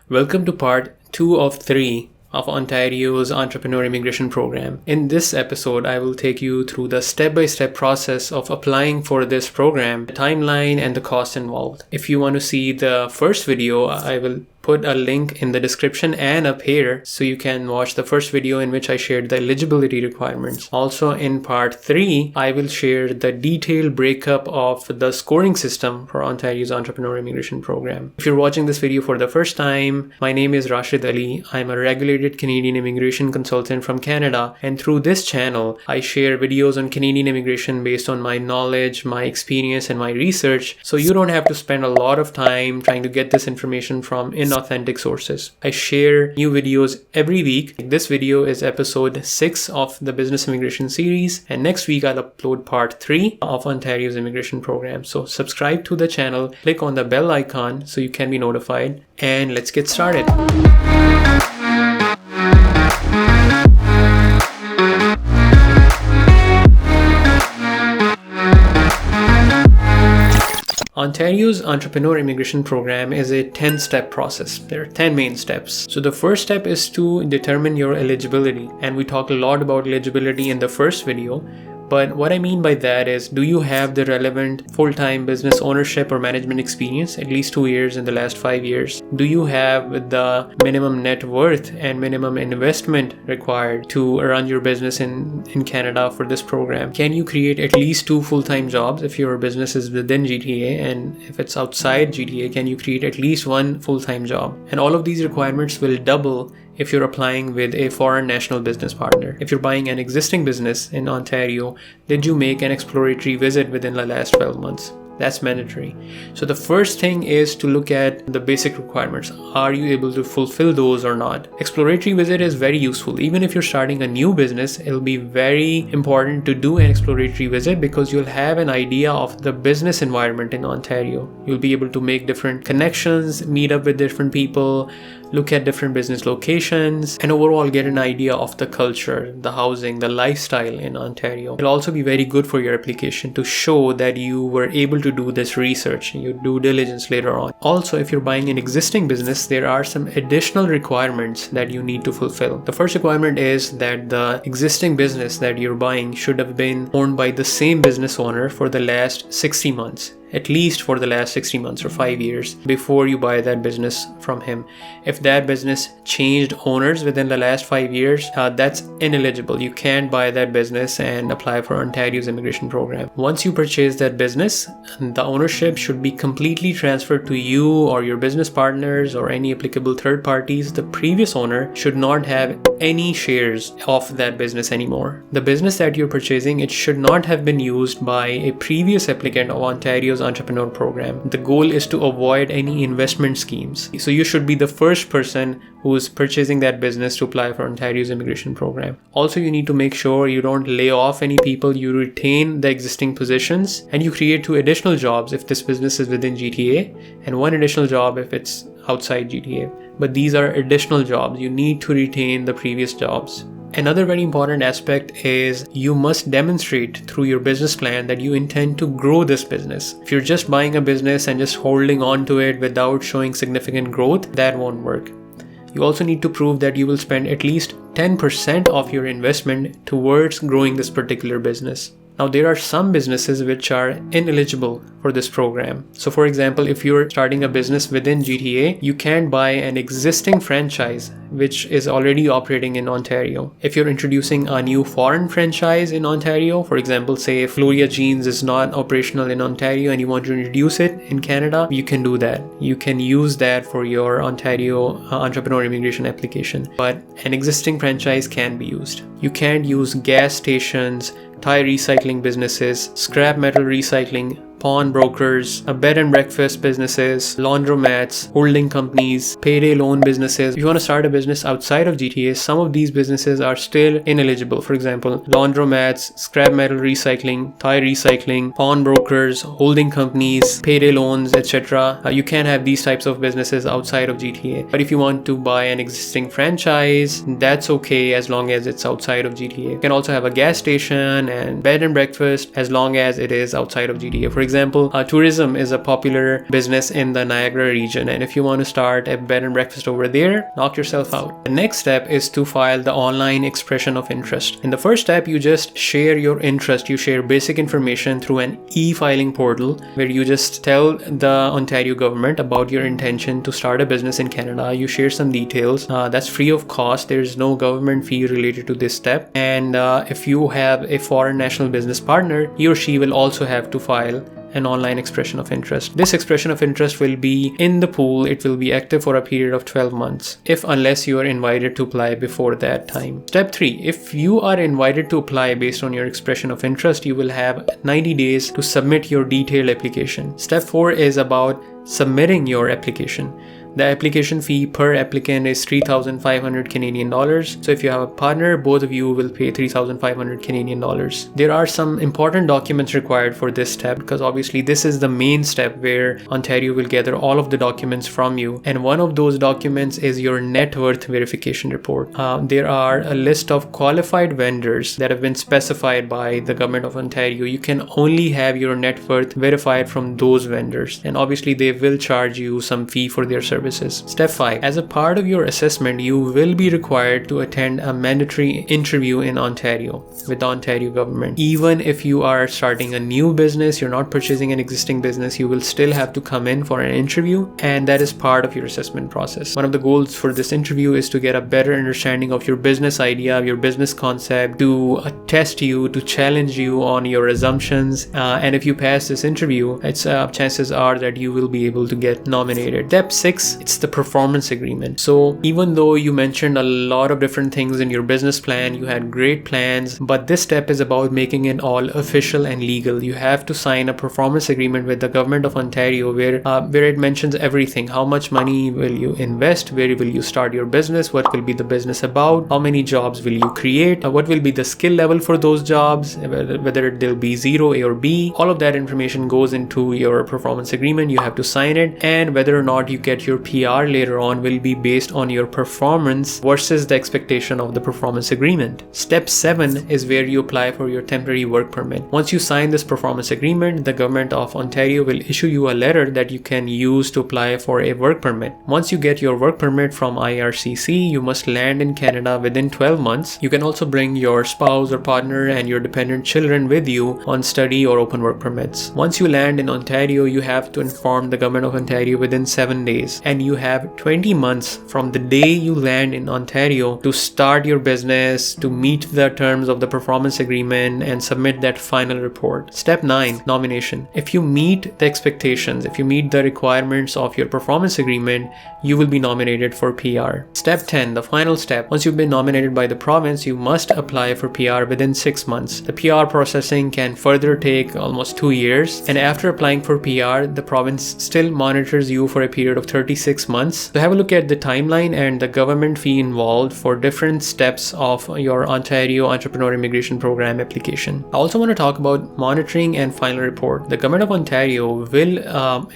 Welcome to part 2 of 3 of Ontario's Entrepreneur Immigration Program. In this episode, I will take you through the step-by-step process of applying for this program, the timeline, and the cost involved. If you want to see the first video, I will put a link in the description and up here so you can watch the first video in which I shared the eligibility requirements. Also in part 3, I will share the detailed breakup of the scoring system for Ontario's Entrepreneur Immigration Program. If you're watching this video for the first time, my name is Rashid Ali. I'm a regulated Canadian immigration consultant from Canada, and through this channel, I share videos on Canadian immigration based on my knowledge, my experience, and my research, so you don't have to spend a lot of time trying to get this information from inauthentic sources. I share new videos every week. This video is episode 6 of the Business Immigration series, and next week I'll upload part 3 of Ontario's immigration program. So subscribe to the channel, click on the bell icon so you can be notified, and let's get started. Ontario's Entrepreneur Immigration Program is a 10-step process. There are 10 main steps. So the first step is to determine your eligibility. And we talked a lot about eligibility in the first video. But what I mean by that is, do you have the relevant full-time business ownership or management experience, at least 2 years in the last 5 years? Do you have the minimum net worth and minimum investment required to run your business in Canada for this program? Can you create at least 2 full-time jobs if your business is within GTA? And if it's outside GTA, can you create at least 1 full-time job? And all of these requirements will double if you're applying with a foreign national business partner. If you're buying an existing business in Ontario, did you make an exploratory visit within the last 12 months? That's mandatory. So the first thing is to look at the basic requirements. Are you able to fulfill those or not? Exploratory visit is very useful. Even if you're starting a new business, it'll be very important to do an exploratory visit because you'll have an idea of the business environment in Ontario. You'll be able to make different connections, meet up with different people, look at different business locations, and overall get an idea of the culture, the housing, the lifestyle in Ontario. It'll also be very good for your application to show that you were able to do this research and your due diligence later on. Also, if you're buying an existing business, there are some additional requirements that you need to fulfill. The first requirement is that the existing business that you're buying should have been owned by the same business owner for the last 60 months. At least for the last 60 months or 5 years before you buy that business from him. If that business changed owners within the last 5 years, that's ineligible. You can't buy that business and apply for Ontario's immigration program. Once you purchase that business, the ownership should be completely transferred to you or your business partners or any applicable third parties. The previous owner should not have any shares of that business anymore. The business that you're purchasing, it should not have been used by a previous applicant of Ontario's Entrepreneur Program. The goal is to avoid any investment schemes. So you should be the first person who's purchasing that business to apply for Ontario's immigration program. Also, you need to make sure you don't lay off any people, you retain the existing positions, and you create 2 additional jobs if this business is within GTA and 1 additional job if it's outside GTA. But these are additional jobs. You need to retain the previous jobs. Another very important aspect is you must demonstrate through your business plan that you intend to grow this business. If you're just buying a business and just holding on to it without showing significant growth, that won't work. You also need to prove that you will spend at least 10% of your investment towards growing this particular business. Now, there are some businesses which are ineligible for this program. So for example, if you're starting a business within GTA, you can't buy an existing franchise which is already operating in Ontario. If you're introducing a new foreign franchise in Ontario, for example, say if Floria Jeans is not operational in Ontario and you want to introduce it in Canada, you can do that. You can use that for your Ontario entrepreneur immigration application. But an existing franchise can be used. You can't use gas stations, tire recycling businesses, scrap metal recycling, pawnbrokers, bed and breakfast businesses, laundromats, holding companies, payday loan businesses. If you want to start a business outside of GTA, some of these businesses are still ineligible. For example, laundromats, scrap metal recycling, tire recycling, pawnbrokers, holding companies, payday loans, etc. You can't have these types of businesses outside of GTA. But if you want to buy an existing franchise, that's okay as long as it's outside of GTA. You can also have a gas station and bed and breakfast as long as it is outside of GTA. For example, tourism is a popular business in the Niagara region, and if you want to start a bed and breakfast over there, knock yourself out. The next step is to file the online expression of interest. In the first step, you just share your interest. You share basic information through an e-filing portal where you just tell the Ontario government about your intention to start a business in Canada. You share some details. That's free of cost. There's no government fee related to this step. And if you have a foreign national business partner, he or she will also have to file an online expression of interest. This expression of interest will be in the pool. It will be active for a period of 12 months, unless you are invited to apply before that time. Step 3, if you are invited to apply based on your expression of interest, you will have 90 days to submit your detailed application. Step 4 is about submitting your application. The application fee per applicant is 3,500 Canadian dollars. So if you have a partner, both of you will pay 3,500 Canadian dollars. There are some important documents required for this step, because obviously this is the main step where Ontario will gather all of the documents from you. And one of those documents is your net worth verification report. There are a list of qualified vendors that have been specified by the government of Ontario. You can only have your net worth verified from those vendors. And obviously they will charge you some fee for their service. Step 5. As a part of your assessment, you will be required to attend a mandatory interview in Ontario with the Ontario government. Even if you are starting a new business, you're not purchasing an existing business, you will still have to come in for an interview, and that is part of your assessment process. One of the goals for this interview is to get a better understanding of your business idea, your business concept, to test you, to challenge you on your assumptions, and if you pass this interview, chances are that you will be able to get nominated. Step 6, it's the performance agreement. So even though you mentioned a lot of different things in your business plan, you had great plans, but this step is about making it all official and legal. You have to sign a performance agreement with the government of Ontario where it mentions everything. How much money will you invest? Where will you start your business? What will be the business about? How many jobs will you create? What will be the skill level for those jobs? Whether they'll be 0, A or B. All of that information goes into your performance agreement. You have to sign it, and whether or not you get your PR later on will be based on your performance versus the expectation of the performance agreement. Step 7 is where you apply for your temporary work permit. Once you sign this performance agreement, the government of Ontario will issue you a letter that you can use to apply for a work permit. Once you get your work permit from RCIC, you must land in Canada within 12 months. You can also bring your spouse or partner and your dependent children with you on study or open work permits. Once you land in Ontario, you have to inform the government of Ontario within 7 days. And you have 20 months from the day you land in Ontario to start your business, to meet the terms of the performance agreement and submit that final report. Step 9, nomination. If you meet the expectations, if you meet the requirements of your performance agreement, you will be nominated for PR. Step 10, the final step. Once you've been nominated by the province, you must apply for PR within 6 months. The PR processing can further take almost 2 years. And after applying for PR, the province still monitors you for a period of 36 months. So have a look at the timeline and the government fee involved for different steps of your Ontario Entrepreneur Immigration Program application. I also want to talk about monitoring and final report. The government of Ontario will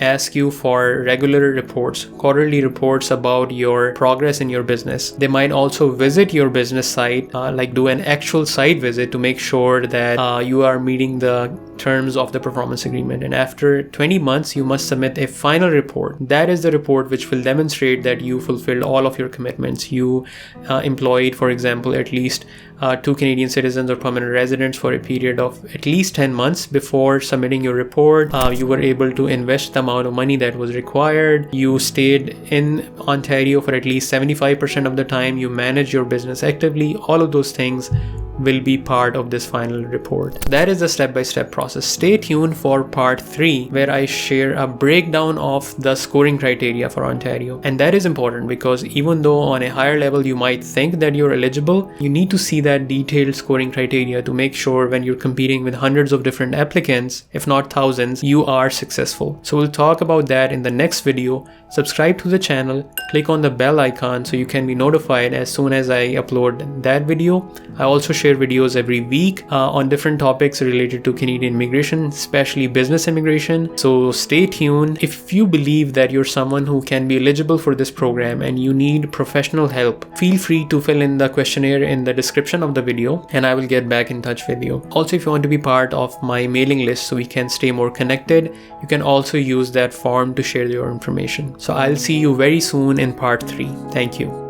ask you for regular reports, quarterly reports about your progress in your business. They might also visit your business site, like do an actual site visit to make sure that you are meeting the terms of the performance agreement. And after 20 months, you must submit a final report. That is the report which will demonstrate that you fulfilled all of your commitments. You employed, for example, at least 2 Canadian citizens or permanent residents for a period of at least 10 months before submitting your report. You were able to invest the amount of money that was required. You stayed in Ontario for at least 75% of the time. You managed your business actively. All of those things will be part of this final report. That is the step-by-step process. Stay tuned for part 3, where I share a breakdown of the scoring criteria for Ontario. And that is important because even though on a higher level you might think that you're eligible, you need to see that detailed scoring criteria to make sure when you're competing with hundreds of different applicants, if not thousands, you are successful. So we'll talk about that in the next video. Subscribe to the channel, click on the bell icon so you can be notified as soon as I upload that video. I also share share videos every week on different topics related to Canadian immigration, especially business immigration. So stay tuned. If you believe that you're someone who can be eligible for this program and you need professional help, feel free to fill in the questionnaire in the description of the video and I will get back in touch with you. Also, if you want to be part of my mailing list so we can stay more connected, you can also use that form to share your information. So I'll see you very soon in part 3. Thank you.